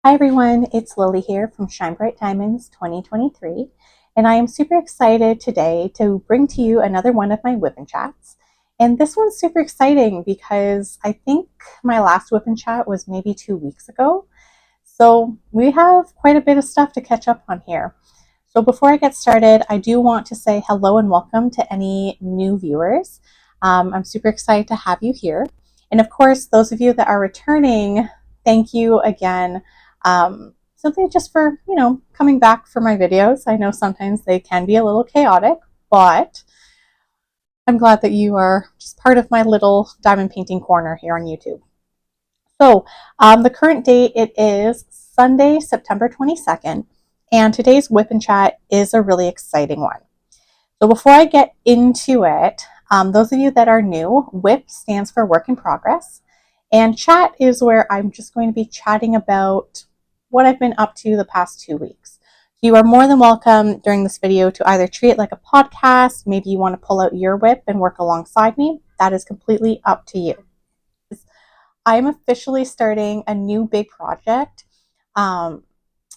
Hi everyone, it's Lily here from Shine Bright Diamonds 2023, and I am super excited today to bring to you another one of my WIP'n chats. And this one's super exciting because I think my last WIP'n chat was maybe 2 weeks ago. So we have quite a bit of stuff to catch up on here. So before I get started, I do want to say hello and welcome to any new viewers. I'm super excited to have you here. And of course, those of you that are returning, thank you again. Simply just for, coming back for my videos. I know sometimes they can be a little chaotic, but I'm glad that you are just part of my little diamond painting corner here on YouTube. So the current date, it is Sunday, September 22nd, and today's WIP'n chat is a really exciting one. So before I get into it, those of you that are new, WIP stands for Work in Progress, and chat is where I'm just going to be chatting about what I've been up to the past 2 weeks. You are more than welcome during this video to either treat it like a podcast, maybe you want to pull out your WIP and work alongside me. That is completely up to you. I am officially starting a new big project,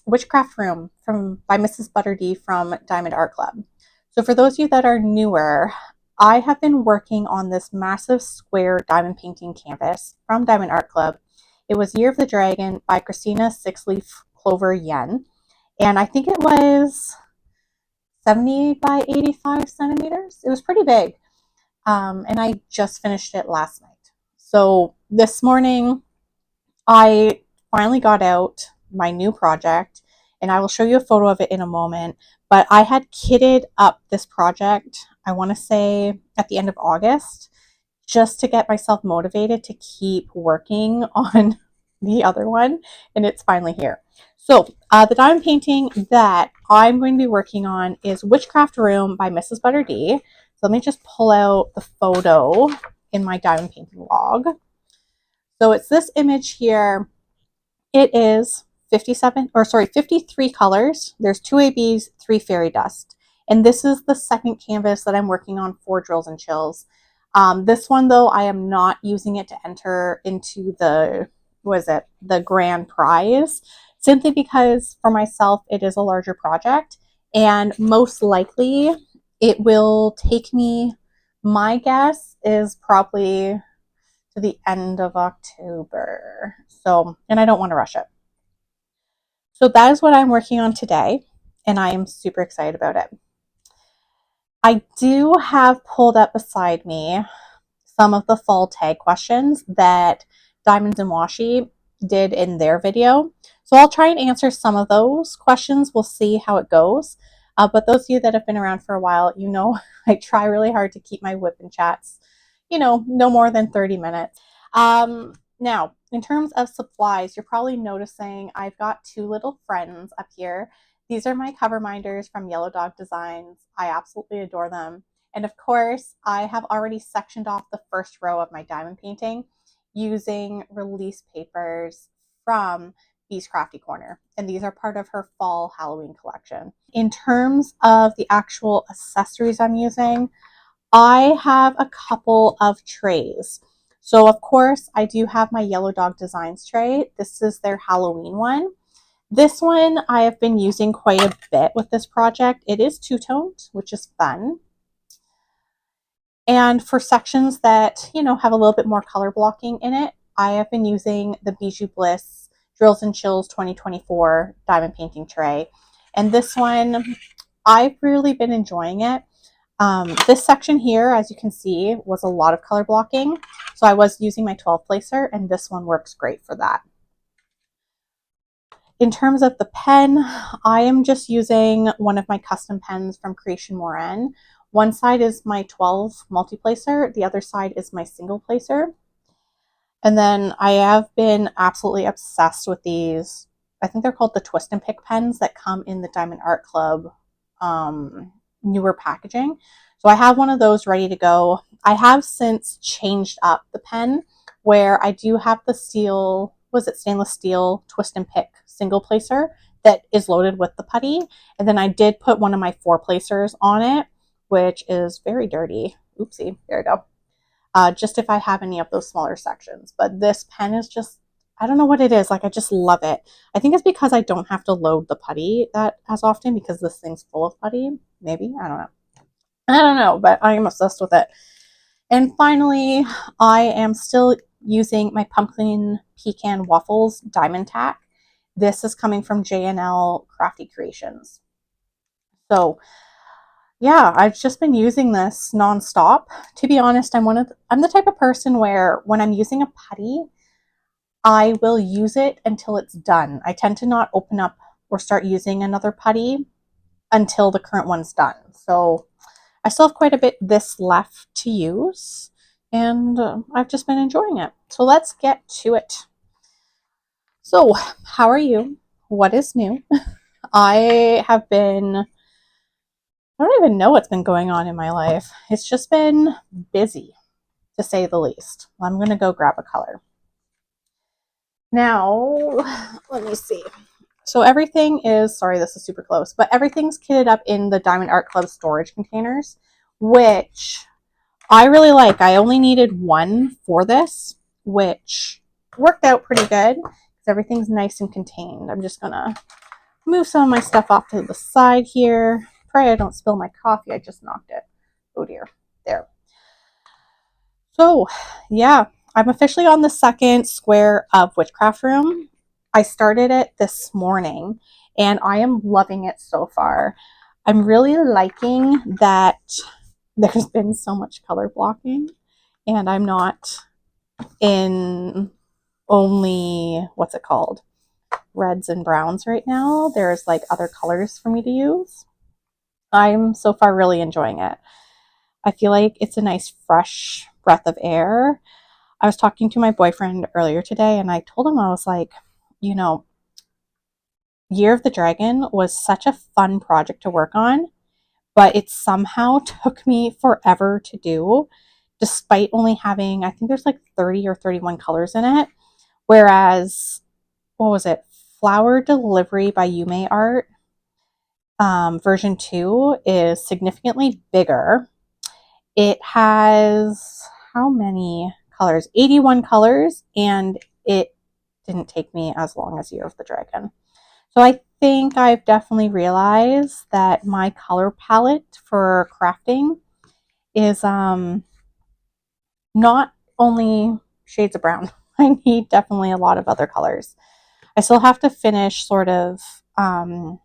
Witchcraft Room by Mrs. Butterdee from Diamond Art Club. So for those of you that are newer, I have been working on this massive square diamond painting canvas from Diamond Art Club. It was Year of the Dragon by Christina Sixleaf Clover Yen, and I think it was 70 by 85 centimeters. It was pretty big, and I just finished it last night. So this morning, I finally got out my new project, and I will show you a photo of it in a moment, but I had kitted up this project, I want to say at the end of August, just to get myself motivated to keep working on the other one, and it's finally here. So the diamond painting that I'm going to be working on is Witchcraft Room by Mrs. Butterdee. So let me just pull out the photo in my diamond painting log. So it's this image here. It is 53 colors. There's 2 ABs, 3 fairy dust. And this is the second canvas that I'm working on for Drills and Chills. This one, though, I am not using it to enter into the grand prize, simply because for myself, it is a larger project. And most likely, it will take me, my guess is probably to the end of October. So, and I don't want to rush it. So that is what I'm working on today, and I am super excited about it. I do have pulled up beside me some of the fall tag questions that Diamonds and Washi did in their video. So I'll try and answer some of those questions. We'll see how it goes. But those of you that have been around for a while, you know I try really hard to keep my WIP'n chats, no more than 30 minutes. Now, in terms of supplies, you're probably noticing I've got 2 little friends up here. These are my cover minders from Yellow Dog Designs. I absolutely adore them. And of course, I have already sectioned off the first row of my diamond painting using release papers from Bee's Crafty Corner. And these are part of her fall Halloween collection. In terms of the actual accessories I'm using, I have a couple of trays. So of course, I do have my Yellow Dog Designs tray. This is their Halloween one. This one I have been using quite a bit with this project. It is two-toned, which is fun. And for sections that, have a little bit more color blocking in it, I have been using the Bijou Bliss Drills and Chills 2024 diamond painting tray. And this one, I've really been enjoying it. This section here, as you can see, was a lot of color blocking. So I was using my 12 placer, and this one works great for that. In terms of the pen, I am just using one of my custom pens from Creation Moran. One side is my 12 multi-placer, the other side is my single placer. And then I have been absolutely obsessed with these. I think they're called the Twist and Pick pens that come in the Diamond Art Club newer packaging. So I have one of those ready to go. I have since changed up the pen where I do have the stainless steel Twist and Pick single placer that is loaded with the putty. And then I did put one of my 4 placers on it, which is very dirty. Oopsie, there we go. Just if I have any of those smaller sections. But this pen is just I don't know what it is. Like, I just love it. I think it's because I don't have to load the putty that as often because this thing's full of putty. Maybe. I don't know. I don't know, but I am obsessed with it. And finally, I am still using my pumpkin pecan waffles diamond tack. This is coming from J&L Crafty Creations. So yeah, I've just been using this nonstop. To be honest, I'm the type of person where when I'm using a putty, I will use it until it's done. I tend to not open up or start using another putty until the current one's done. So I still have quite a bit this left to use, and I've just been enjoying it. So let's get to it. So, how are you? What is new? I have been, I don't even know what's been going on in my life. It's just been busy, to say the least. I'm going to go grab a color. Now, let me see. So everything is, sorry, this is super close, but everything's kitted up in the Diamond Art Club storage containers, which I really like. I only needed one for this, which worked out pretty good because everything's nice and contained. I'm just going to move some of my stuff off to the side here. Pray I don't spill my coffee. I just knocked it. Oh dear. There. So, yeah, I'm officially on the second square of Witchcraft Room. I started it this morning and I am loving it so far. I'm really liking that there's been so much color blocking and I'm not in only, what's it called, reds and browns right now. There's like other colors for me to use. I'm so far really enjoying it. I feel like it's a nice fresh breath of air. I was talking to my boyfriend earlier today and I told him, I was like, you know, Year of the Dragon was such a fun project to work on, but it somehow took me forever to do, despite only having, I think there's like 30 or 31 colors in it. Whereas, what was it? Flower Delivery by Yume Art, version 2 is significantly bigger. It has how many colors? 81 colors, and it didn't take me as long as Year of the Dragon. So I think I've definitely realized that my color palette for crafting is not only shades of brown. I need definitely a lot of other colors. I still have to finish sort of finalizing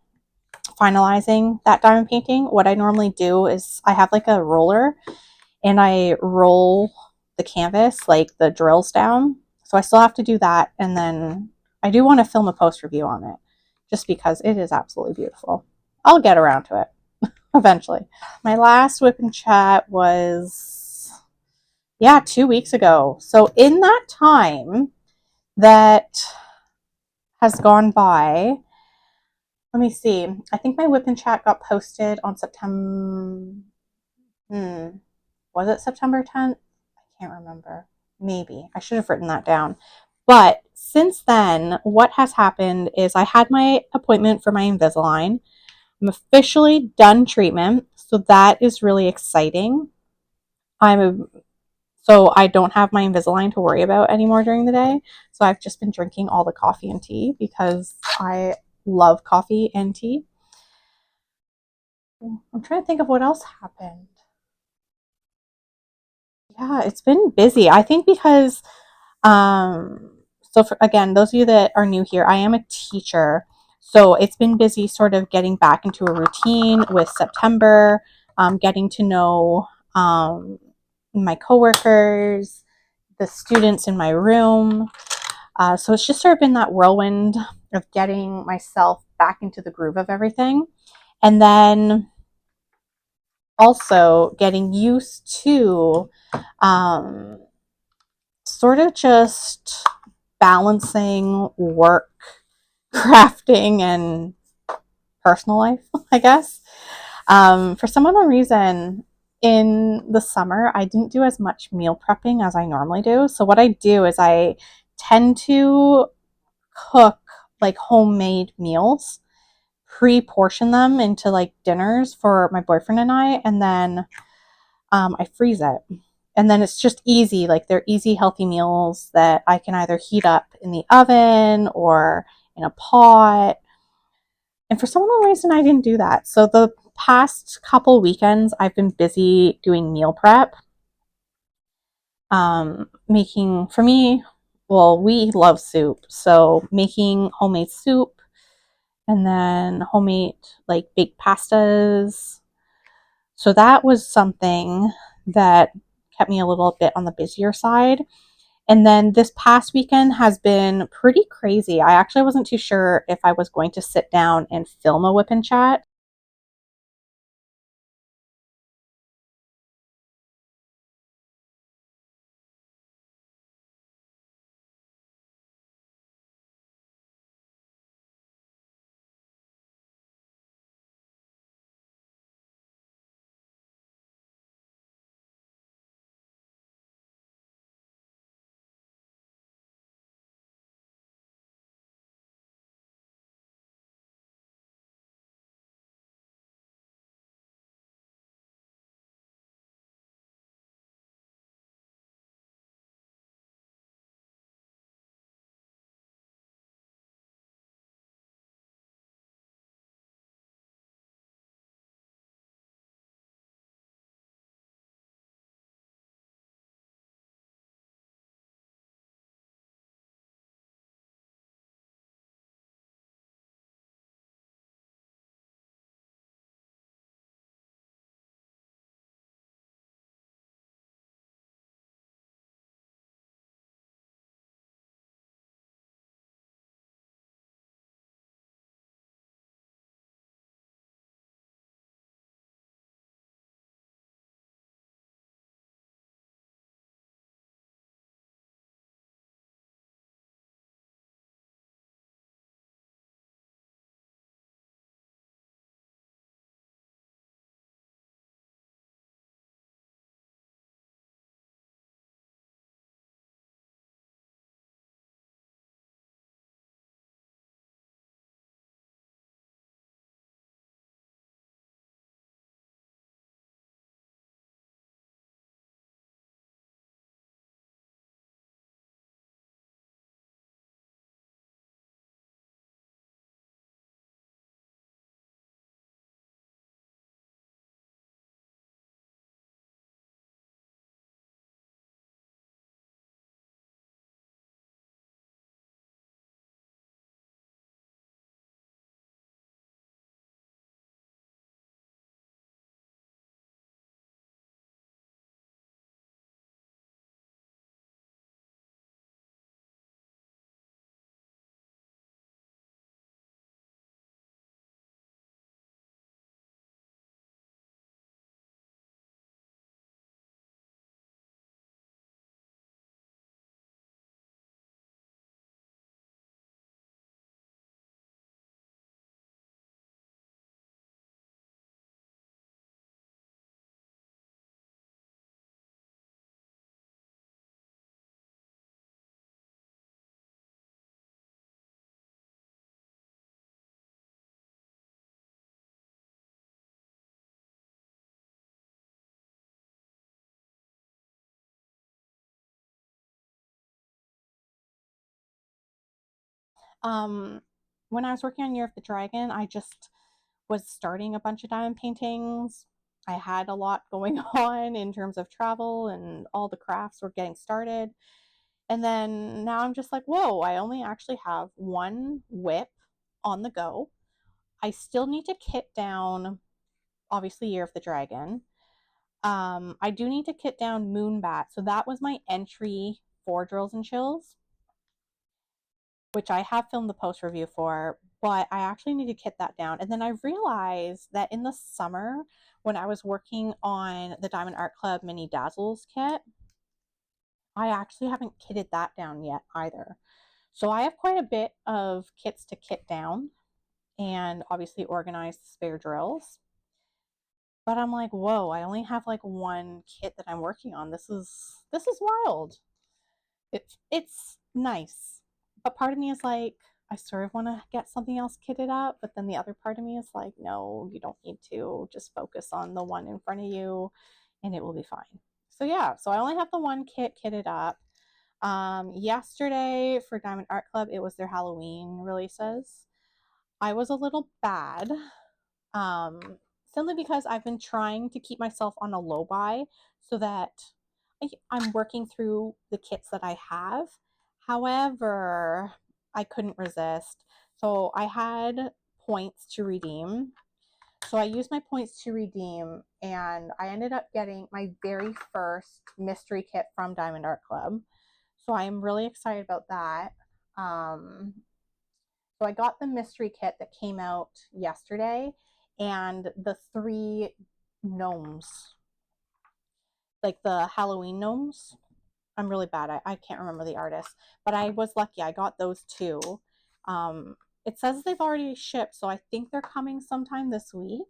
that diamond painting. What I normally do is I have like a roller and I roll the canvas, like the drills down. So I still have to do that. And then I do want to film a post review on it just because it is absolutely beautiful. I'll get around to it eventually. My last WIP'n chat was, yeah, 2 weeks ago. So in that time that has gone by, let me see. I think my WIP'n chat got posted on September. Was it September 10th? I can't remember. Maybe. I should have written that down. But since then, what has happened is I had my appointment for my Invisalign. I'm officially done treatment, so that is really exciting. So I don't have my Invisalign to worry about anymore during the day. So I've just been drinking all the coffee and tea because I love coffee and tea. I'm trying to think of what else happened. Yeah, it's been busy. I think because so for, again, those of you that are new here, I am a teacher. So it's been busy sort of getting back into a routine with September, getting to know my coworkers, the students in my room. So it's just sort of been that whirlwind of getting myself back into the groove of everything. And then also getting used to um, sort of just balancing work, crafting, and personal life, I guess. For some unknown reason, in the summer, I didn't do as much meal prepping as I normally do. So, what I do is I tend to cook like homemade meals, pre portion them into like dinners for my boyfriend and I then I freeze it. And then it's just easy, like they're easy, healthy meals that I can either heat up in the oven or in a pot. And for some unknown reason, I didn't do that. So the past couple weekends, I've been busy doing meal prep, making for me. Well, we love soup, so making homemade soup and then homemade like baked pastas. So that was something that kept me a little bit on the busier side. And then this past weekend has been pretty crazy. I actually wasn't too sure if I was going to sit down and film a WIP'n chat. Um, when I was working on Year of the Dragon, I just was starting a bunch of diamond paintings. I had a lot going on in terms of travel, and all the crafts were getting started. And then now I'm just like, whoa, I only actually have one whip on the go. I still need to kit down, obviously, Year of the Dragon. I do need to kit down Moonbat. So that was my entry for Drills and Chills, which I have filmed the post review for, but I actually need to kit that down. And then I realized that in the summer, when I was working on the Diamond Art Club Mini Dazzles kit, I actually haven't kitted that down yet either. So I have quite a bit of kits to kit down and obviously organize the spare drills. But I'm like, whoa, I only have like one kit that I'm working on. This is wild. It's nice. But part of me is like, I sort of want to get something else kitted up, but then the other part of me is like, no, you don't need to. Just focus on the one in front of you and it will be fine. So yeah, so I only have the one kit kitted up. Yesterday for Diamond Art Club, it was their Halloween releases. I was a little bad, simply because I've been trying to keep myself on a low buy so that I'm working through the kits that I have. However, I couldn't resist. So I had points to redeem. So I used my points to redeem, and I ended up getting my very first mystery kit from Diamond Art Club. So I am really excited about that. So I got the mystery kit that came out yesterday, and the 3 gnomes, like the Halloween gnomes. I'm really bad. I can't remember the artist, but I was lucky. I got those 2. It says they've already shipped, so I think they're coming sometime this week.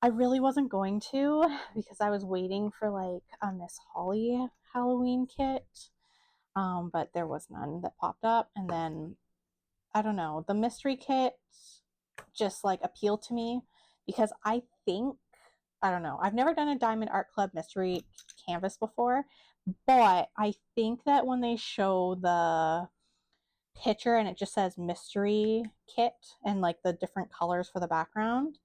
I really wasn't going to because I was waiting for like a Miss Holly Halloween kit, but there was none that popped up. And then I don't know, the mystery kit just like appealed to me because I don't know, I've never done a Diamond Art Club mystery canvas before, but I think that when they show the picture and it just says mystery kit and like the different colors for the background,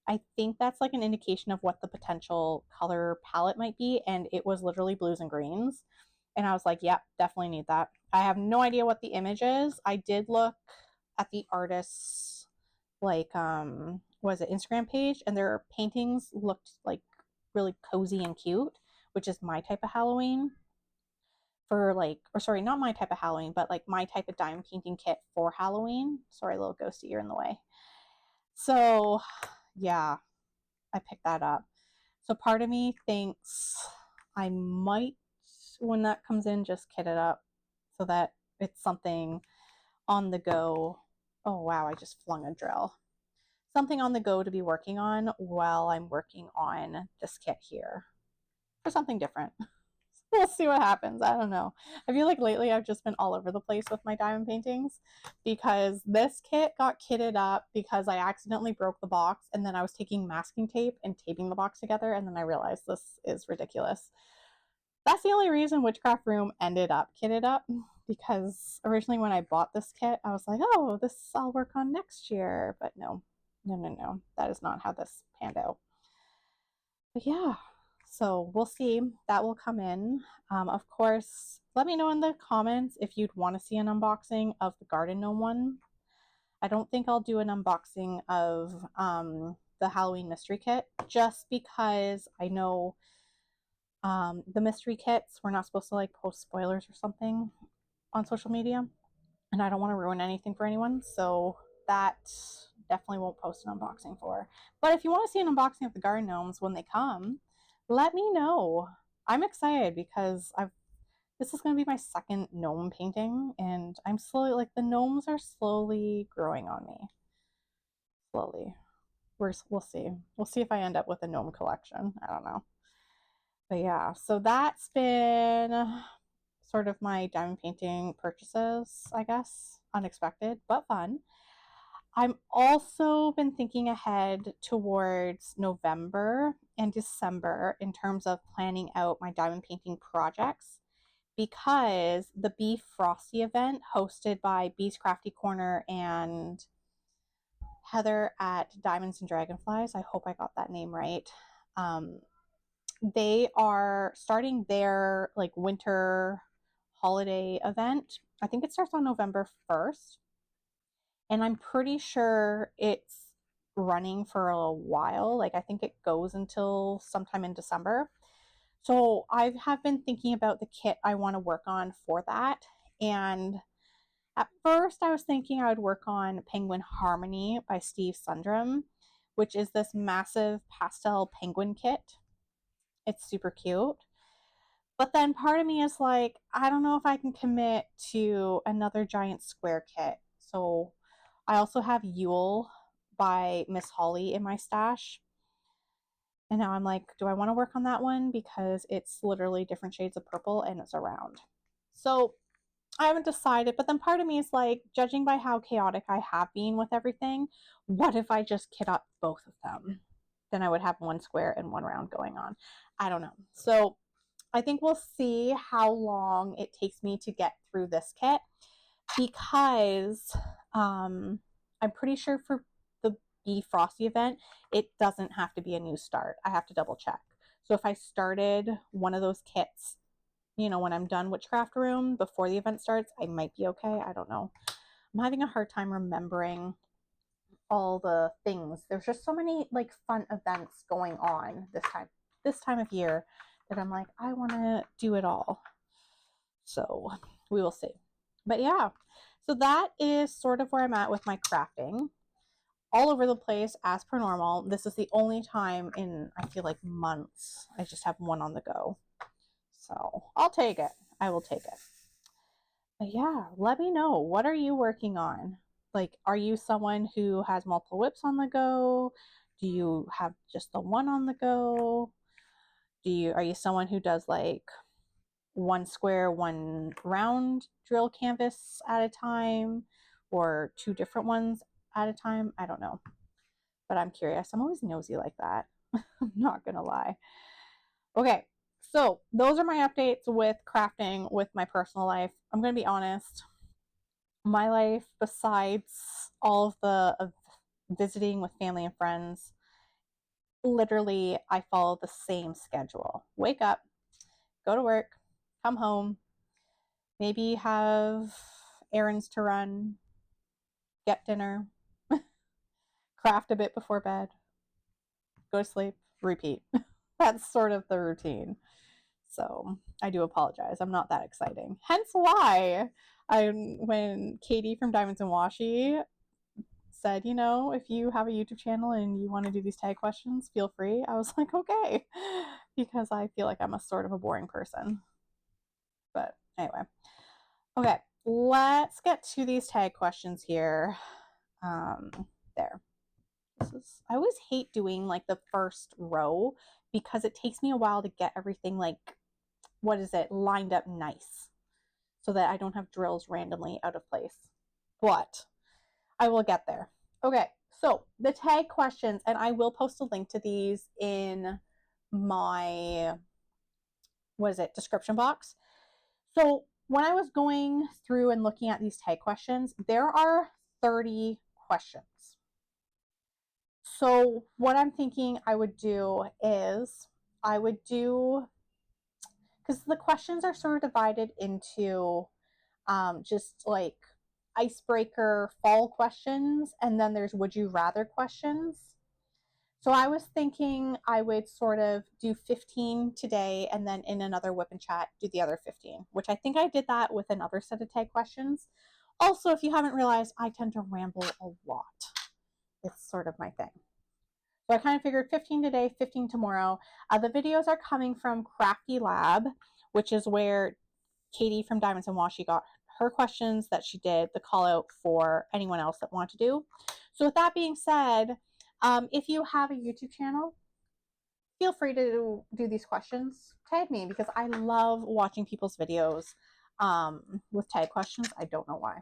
I think that's like an indication of what the potential color palette might be. And it was literally blues and greens. And I was like, yep, definitely need that. I have no idea what the image is. I did look at the artist's like was it Instagram page, and their paintings looked like really cozy and cute, which is my type of Halloween for like, or sorry, not my type of Halloween, but like my type of diamond painting kit for Halloween. Sorry, little ghosty, you're in the way. So yeah, I picked that up. So part of me thinks I might, when that comes in, just kit it up so that it's something on the go. Oh wow, I just flung a drill. Something on the go to be working on while I'm working on this kit here for something different. We'll see what happens. I don't know. I feel like lately I've just been all over the place with my diamond paintings because this kit got kitted up because I accidentally broke the box, and then I was taking masking tape and taping the box together, and then I realized this is ridiculous. That's the only reason Witchcraft Room ended up kitted up, because originally when I bought this kit, I was like, oh, this I'll work on next year. But no, no, no, no. That is not how this panned out. But yeah, so we'll see. That will come in. Of course, let me know in the comments if you'd want to see an unboxing of the Garden Gnome one. I don't think I'll do an unboxing of the Halloween mystery kit, just because I know the mystery kits, we're not supposed to like post spoilers or something on social media, and I don't want to ruin anything for anyone, so that definitely won't post an unboxing for. But if you want to see an unboxing of the garden gnomes when they come, let me know. I'm excited because this is going to be my second gnome painting, and I'm slowly, like, the gnomes are slowly growing on me. Slowly. We'll see. We'll see if I end up with a gnome collection. I don't know. But yeah, so that's been sort of my diamond painting purchases, I guess. Unexpected, but fun. I'm also been thinking ahead towards November and December in terms of planning out my diamond painting projects, because the Bee Frosty event hosted by Bee's Crafty Corner and Heather at Diamonds and Dragonflies, I hope I got that name right. They are starting their like winter holiday event. I think it starts on November 1st. And I'm pretty sure it's running for a while. Like, I think it goes until sometime in December. So I have been thinking about the kit I want to work on for that. And at first I was thinking I would work on Penguin Harmony by Steve Sundrum, which is this massive pastel penguin kit. It's super cute. But then part of me is like, I don't know if I can commit to another giant square kit. So I also have Yule by Miss Holly in my stash. And now I'm like, do I want to work on that one? Because it's literally different shades of purple and it's a round. So I haven't decided. But then part of me is like, judging by how chaotic I have been with everything, what if I just kit up both of them? then I would have one square and one round going on. I don't know. So I think we'll see how long it takes me to get through this kit, because I'm pretty sure for the Be Frosty event, it doesn't have to be a new start. I have to double check. So if I started one of those kits, when I'm done Witchcraft Room before the event starts, I might be okay. I don't know. I'm having a hard time remembering all the things. There's just so many like fun events going on this time of year that I'm like, I want to do it all. So we will see. But yeah, so that is sort of where I'm at with my crafting. All over the place as per normal. This is the only time in, I feel like, months I just have one on the go. So I'll take it. I will take it. But yeah, let me know. What are you working on? Like, are you someone who has multiple WIPs on the go? Do you have just the one on the go? Are you someone who does like one square, one round drill canvas at a time, or two different ones at a time? I don't know. But I'm curious. I'm always nosy like that. I'm not gonna lie. Okay, so those are my updates with crafting with my personal life. I'm gonna be honest. My life, besides all of the visiting with family and friends, literally I follow the same schedule. Wake up, go to work, come home, maybe have errands to run, get dinner, craft a bit before bed, go to sleep, repeat. That's sort of the routine. So I do apologize. I'm not that exciting. Hence why when Katie from Diamonds and Washi said, if you have a YouTube channel and you want to do these tag questions, feel free. I was like, okay, because I feel like I'm a sort of a boring person. But anyway, okay, let's get to these tag questions here. There. I always hate doing like the first row because it takes me a while to get everything like, lined up nice so that I don't have drills randomly out of place. But I will get there. Okay, so the tag questions, and I will post a link to these in my, description box. So when I was going through and looking at these tag questions, there are 30 questions. So what I'm thinking I would do is because the questions are sort of divided into just like icebreaker fall questions, and then there's would you rather questions. So I was thinking I would sort of do 15 today, and then in another WIP'n chat do the other 15, which I think I did that with another set of tag questions. Also, if you haven't realized, I tend to ramble a lot. It's sort of my thing. So I kind of figured 15 today, 15 tomorrow. The videos are coming from Crafty Lab, which is where Katie from Diamonds and Washi got her questions that she did the call out for anyone else that wanted to do. So with that being said, if you have a YouTube channel, feel free to do these questions. Tag me because I love watching people's videos with tag questions. I don't know why.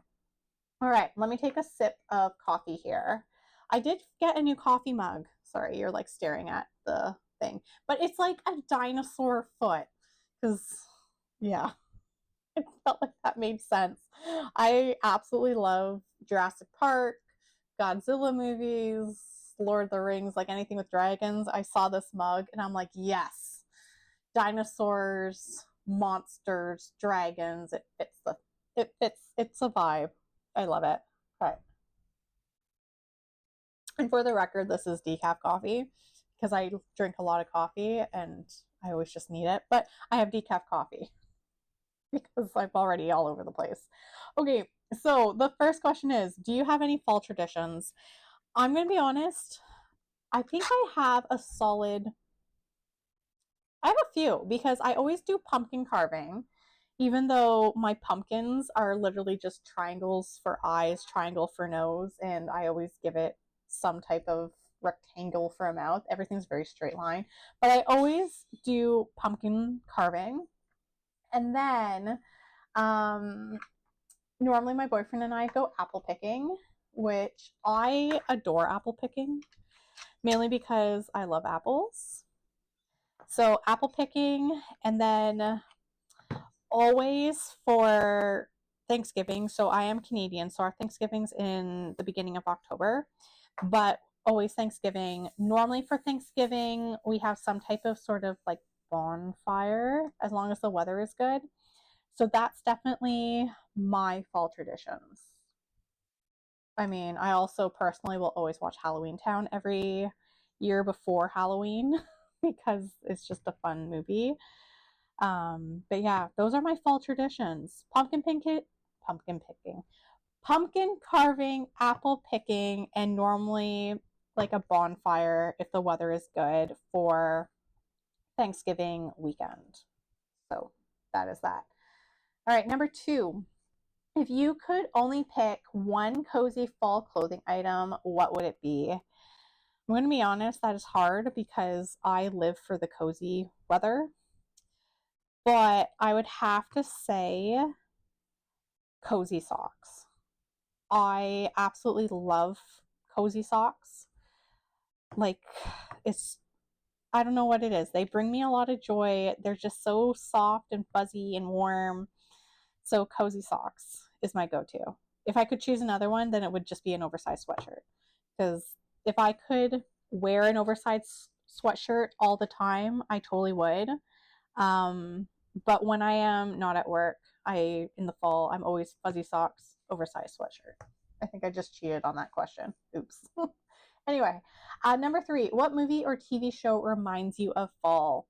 All right, let me take a sip of coffee here. I did get a new coffee mug. Sorry, you're like staring at the thing, but it's like a dinosaur foot because, yeah. I felt like that made sense. I absolutely love Jurassic Park, Godzilla movies, Lord of the Rings, like anything with dragons. I saw this mug and I'm like, yes, dinosaurs, monsters, dragons. It's a vibe. I love it. Okay. And for the record, this is decaf coffee because I drink a lot of coffee and I always just need it. But I have decaf coffee because I'm already all over the place. Okay, so the first question is, do you have any fall traditions? I'm going to be honest. I think I have a few because I always do pumpkin carving, even though my pumpkins are literally just triangles for eyes, triangle for nose, and I always give it some type of rectangle for a mouth. Everything's very straight line. But I always do pumpkin carving. And then normally my boyfriend and I go apple picking, which I adore apple picking. mainly because I love apples. So apple picking, and then always for Thanksgiving. So I am Canadian, so our Thanksgiving's in the beginning of October, but always Thanksgiving. Normally for Thanksgiving, we have some type of sort of like bonfire as long as the weather is good. So that's definitely my fall traditions. I mean, I also personally will always watch Halloween Town every year before Halloween because it's just a fun movie. But yeah, those are my fall traditions. Pumpkin picking, pumpkin carving, apple picking, and normally like a bonfire if the weather is good for Thanksgiving weekend. So that is that. All right, number two. If you could only pick one cozy fall clothing item, what would it be? I'm going to be honest, that is hard because I live for the cozy weather. But I would have to say cozy socks. I absolutely love cozy socks. Like, it's, I don't know what it is. They bring me a lot of joy. They're just so soft and fuzzy and warm. So, cozy socks is my go to. If I could choose another one, then it would just be an oversized sweatshirt. Because if I could wear an oversized sweatshirt all the time, I totally would. Um, but when I am not at work, in the fall, I'm always fuzzy socks, oversized sweatshirt. I think I just cheated on that question. Oops. Anyway, number three, what movie or TV show reminds you of fall?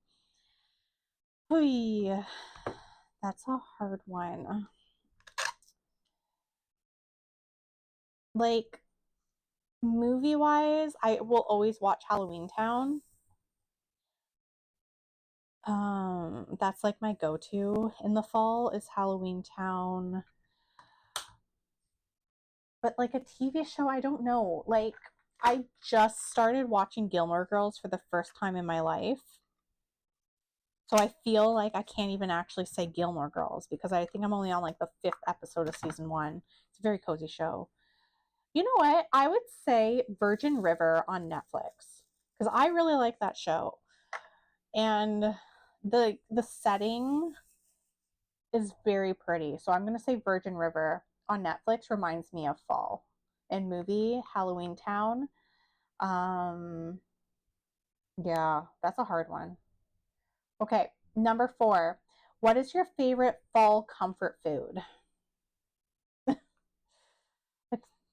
Oy, that's a hard one. Like movie wise, I will always watch Halloween Town. That's like my go-to in the fall is Halloween Town. But like a TV show, I don't know. Like I just started watching Gilmore Girls for the first time in my life. So I feel like I can't even actually say Gilmore Girls because I think I'm only on like the fifth episode of season one. It's a very cozy show. You know what? I would say Virgin River on Netflix because I really like that show. And the setting is very pretty. So I'm going to say Virgin River on Netflix reminds me of fall. And movie Halloween Town. Um yeah, that's a hard one. Okay, number 4. What is your favorite fall comfort food?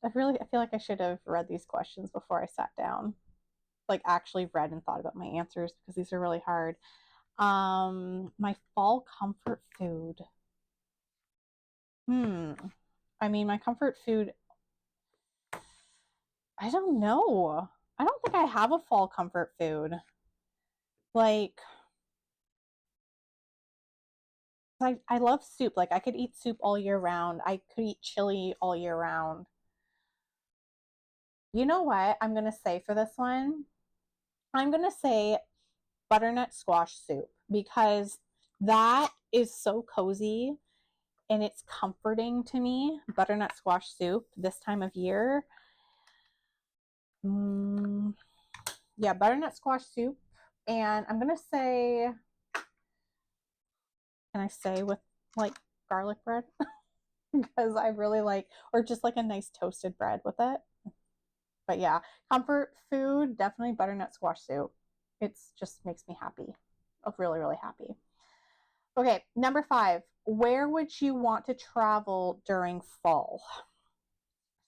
I feel like I should have read these questions before I sat down. Like actually read and thought about my answers because these are really hard. My fall comfort food. Hmm. I mean, my comfort food, I don't know. I don't think I have a fall comfort food. Like, I love soup. Like, I could eat soup all year round. I could eat chili all year round. You know what I'm going to say for this one? I'm going to say butternut squash soup because that is so cozy and it's comforting to me. Butternut squash soup this time of year. Mm, yeah, butternut squash soup. And I'm going to say, can I say with like garlic bread? Because I really like, or just like a nice toasted bread with it. But yeah, comfort food, definitely butternut squash soup. It's just makes me happy. Really, really happy. Okay, number 5. Where would you want to travel during fall?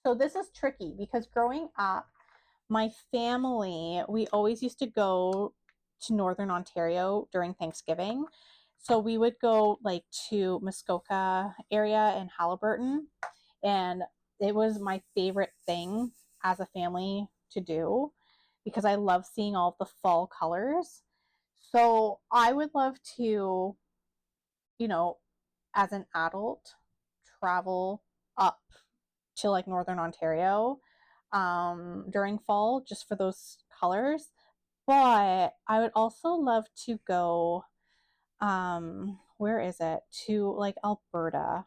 So this is tricky because growing up, my family, we always used to go to Northern Ontario during Thanksgiving. So we would go like to Muskoka area and Halliburton. And it was my favorite thing as a family to do because I love seeing all of the fall colors. So I would love to, you know, as an adult, travel up to like Northern Ontario during fall just for those colors. But I would also love to go, where is it? To like Alberta.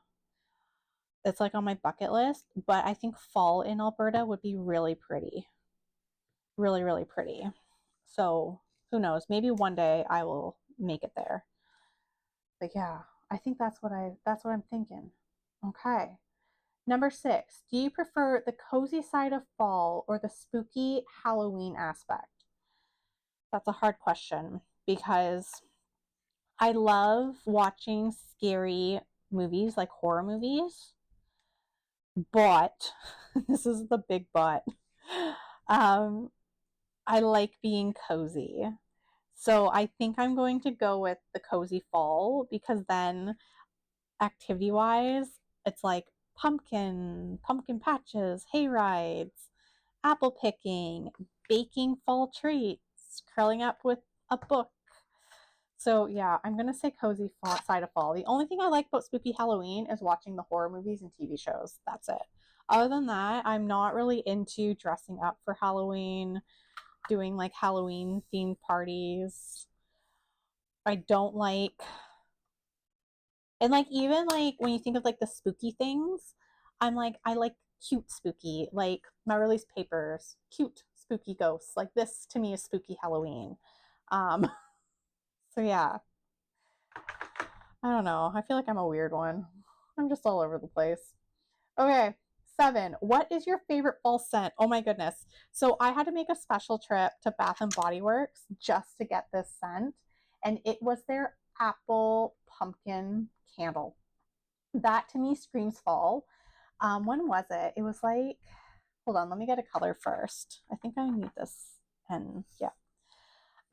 It's like on my bucket list, but I think fall in Alberta would be really pretty. really, really pretty. So who knows? Maybe one day I will make it there. But yeah, I think that's what I'm thinking. Okay. Number 6, do you prefer the cozy side of fall or the spooky Halloween aspect? That's a hard question because I love watching scary movies, like horror movies, but this is the big but. Um, I like being cozy. So I think I'm going to go with the cozy fall because then activity wise, it's like pumpkin patches, hay rides, apple picking, baking fall treats, curling up with a book. So yeah, I'm gonna say cozy fall, side of fall. The only thing I like about spooky Halloween is watching the horror movies and TV shows. That's it. Other than that, I'm not really into dressing up for Halloween, doing like Halloween themed parties. I don't like, and like even like when you think of like the spooky things, I'm like I like cute spooky, like my release papers, cute spooky ghosts. Like this to me is spooky Halloween. Um, so yeah, I don't know. I feel like I'm a weird one. I'm just all over the place. Okay, 7. What is your favorite fall scent? Oh my goodness. So I had to make a special trip to Bath and Body Works just to get this scent, and it was their apple pumpkin candle. That to me screams fall. When was it? It was like, hold on, let me get a color first. I think I need this pen. Yeah.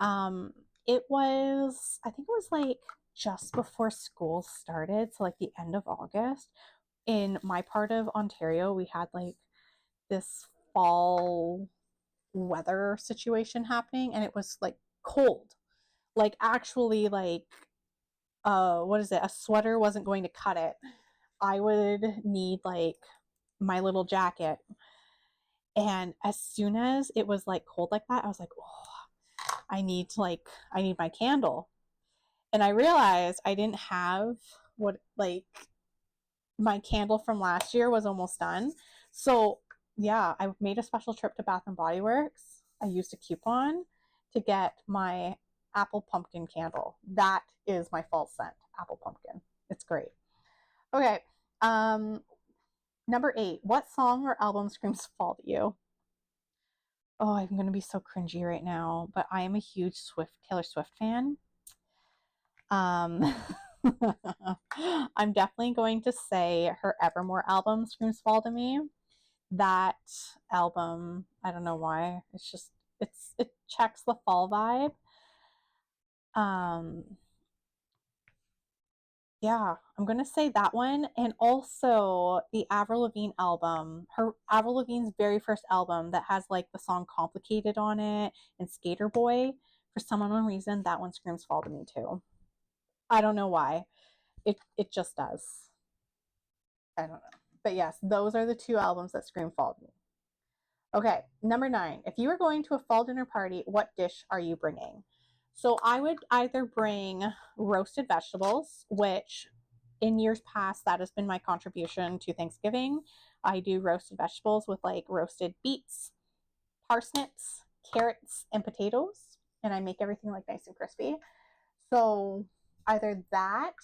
I think it was like just before school started, so like the end of August. In my part of Ontario, we had like this fall weather situation happening, and it was like cold. Like actually, like what is it? A sweater wasn't going to cut it. I would need like my little jacket. And as soon as it was like cold like that, I was like, oh, I need my candle. And I realized I didn't have what like my candle from last year was almost done. So yeah, I made a special trip to Bath and Body Works. I used a coupon to get my apple pumpkin candle. That is my fall scent, apple pumpkin. It's great. Okay. Um, Number 8, what song or album screams fall to you? Oh, I'm going to be so cringy right now, but I am a huge Taylor Swift fan. Um, I'm definitely going to say her Evermore album screams fall to me. That album, I don't know why. It checks the fall vibe. Um, Yeah, I'm gonna say that one, and also the Avril Lavigne album. Her Avril Lavigne's very first album that has like the song "Complicated" on it and "Skater Boy." For some unknown reason, that one screams fall to me too. I don't know why. It just does. I don't know, but yes, those are the two albums that scream fall to me. Okay, number 9. If you were going to a fall dinner party, what dish are you bringing? So I would either bring roasted vegetables, which in years past, that has been my contribution to Thanksgiving. I do roasted vegetables with like roasted beets, parsnips, carrots, and potatoes, and I make everything like nice and crispy. So either that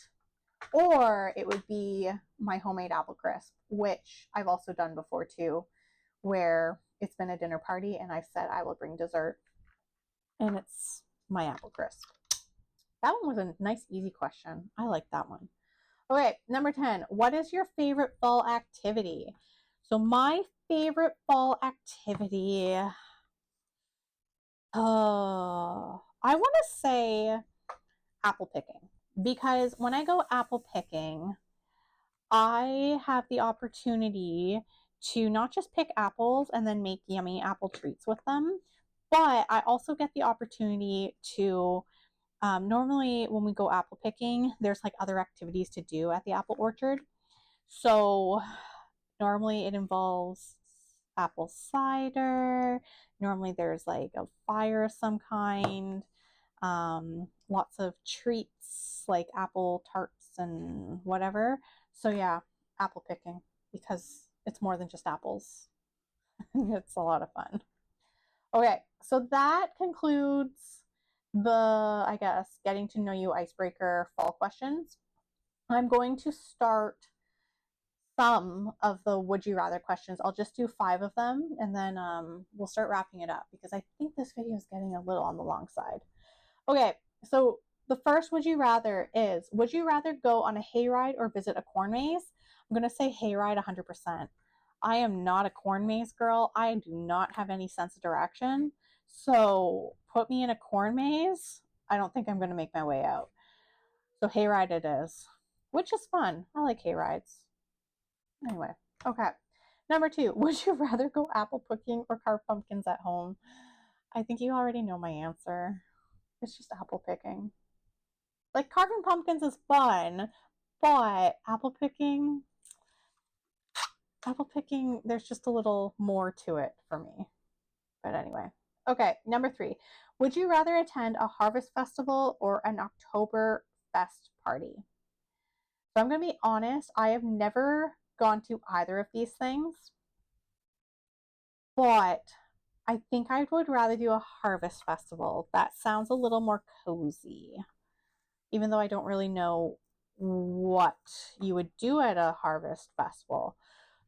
or it would be my homemade apple crisp, which I've also done before too, where it's been a dinner party and I've said I will bring dessert and it's my apple crisp. That one was a nice, easy question. I like that one. Okay, number 10. What is your favorite fall activity? So, my favorite fall activity, I want to say apple picking. Because when I go apple picking, I have the opportunity to not just pick apples and then make yummy apple treats with them, but I also get the opportunity to normally when we go apple picking, there's like other activities to do at the apple orchard. So normally it involves apple cider. Normally there's like a fire of some kind. Lots of treats like apple tarts and whatever. So yeah, apple picking because it's more than just apples. It's a lot of fun. Okay, so that concludes the, I guess, getting to know you icebreaker fall questions. I'm going to start some of the would you rather questions. I'll just do 5 of them and then we'll start wrapping it up because I think this video is getting a little on the long side. Okay, so the first would you rather is, would you rather go on a hayride or visit a corn maze? I'm going to say hayride 100%. I am not a corn maze girl. I do not have any sense of direction. So put me in a corn maze. I don't think I'm going to make my way out. So hayride it is, which is fun. I like hayrides. Anyway, okay. Number 2, would you rather go apple picking or carve pumpkins at home? I think you already know my answer. It's just apple picking. Like carving pumpkins is fun, but apple picking, there's just a little more to it for me. But anyway. Okay, number 3. Would you rather attend a harvest festival or an October fest party? So I'm going to be honest, I have never gone to either of these things, but I think I would rather do a harvest festival. That sounds a little more cozy, even though I don't really know what you would do at a harvest festival.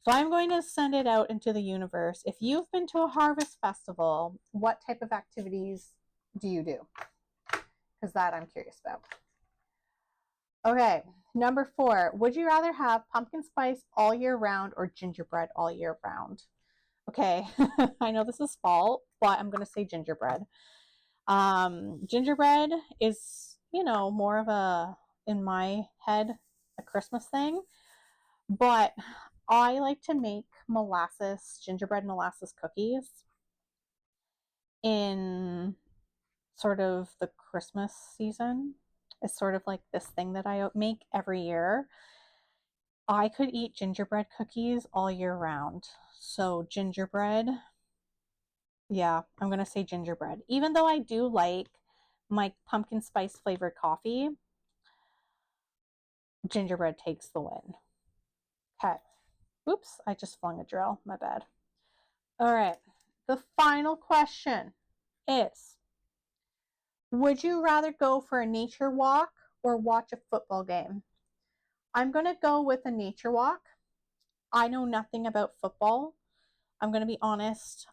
So I'm going to send it out into the universe. If you've been to a harvest festival, what type of activities do you do? Because that I'm curious about. Okay, number 4. Would you rather have pumpkin spice all year round or gingerbread all year round? Okay, I know this is fall, but I'm going to say gingerbread. Gingerbread is, more of a, in my head, a Christmas thing, but I like to make gingerbread molasses cookies in sort of the Christmas season. It's sort of like this thing that I make every year. I could eat gingerbread cookies all year round. So gingerbread, yeah, I'm going to say gingerbread. Even though I do like my pumpkin spice flavored coffee, gingerbread takes the win. Okay. Oops, I just flung a drill. My bad. All right. The final question is, would you rather go for a nature walk or watch a football game? I'm going to go with a nature walk. I know nothing about football. I'm going to be honest.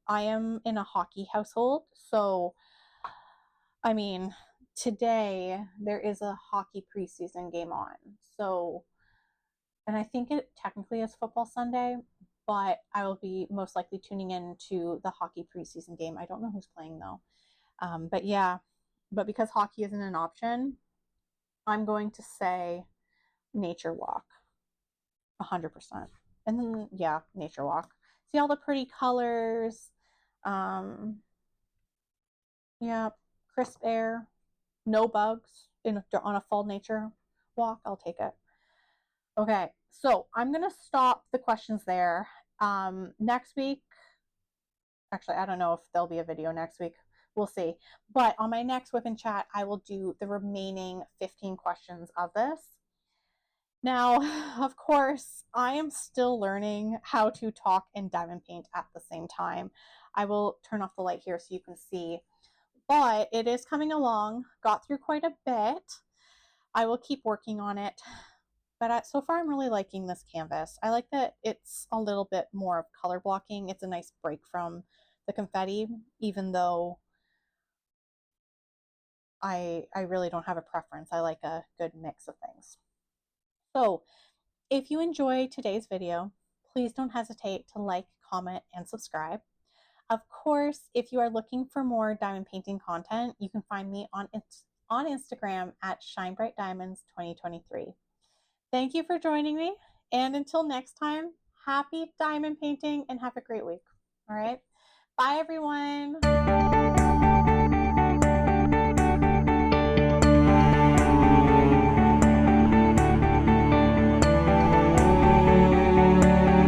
I am in a hockey household, so I mean, today there is a hockey preseason game on. So, and I think it technically is football Sunday, but I will be most likely tuning in to the hockey preseason game. I don't know who's playing though. But yeah, but because hockey isn't an option, I'm going to say nature walk 100%. And then, yeah, nature walk. See all the pretty colors. Um, yeah, crisp air, no bugs on a fall nature walk. I'll take it. Okay, so I'm going to stop the questions there. Next week, actually, I don't know if there'll be a video next week. We'll see. But on my next WIP'n chat, I will do the remaining 15 questions of this. Now, of course, I am still learning how to talk and diamond paint at the same time. I will turn off the light here so you can see. But it is coming along. Got through quite a bit. I will keep working on it. But so far, I'm really liking this canvas. I like that it's a little bit more of color blocking. It's a nice break from the confetti, even though I really don't have a preference. I like a good mix of things. So if you enjoyed today's video, please don't hesitate to like, comment, and subscribe. Of course, if you are looking for more diamond painting content, you can find me on Instagram at ShineBrightDiamonds2023. Thank you for joining me, and until next time, happy diamond painting and have a great week. All right, bye everyone.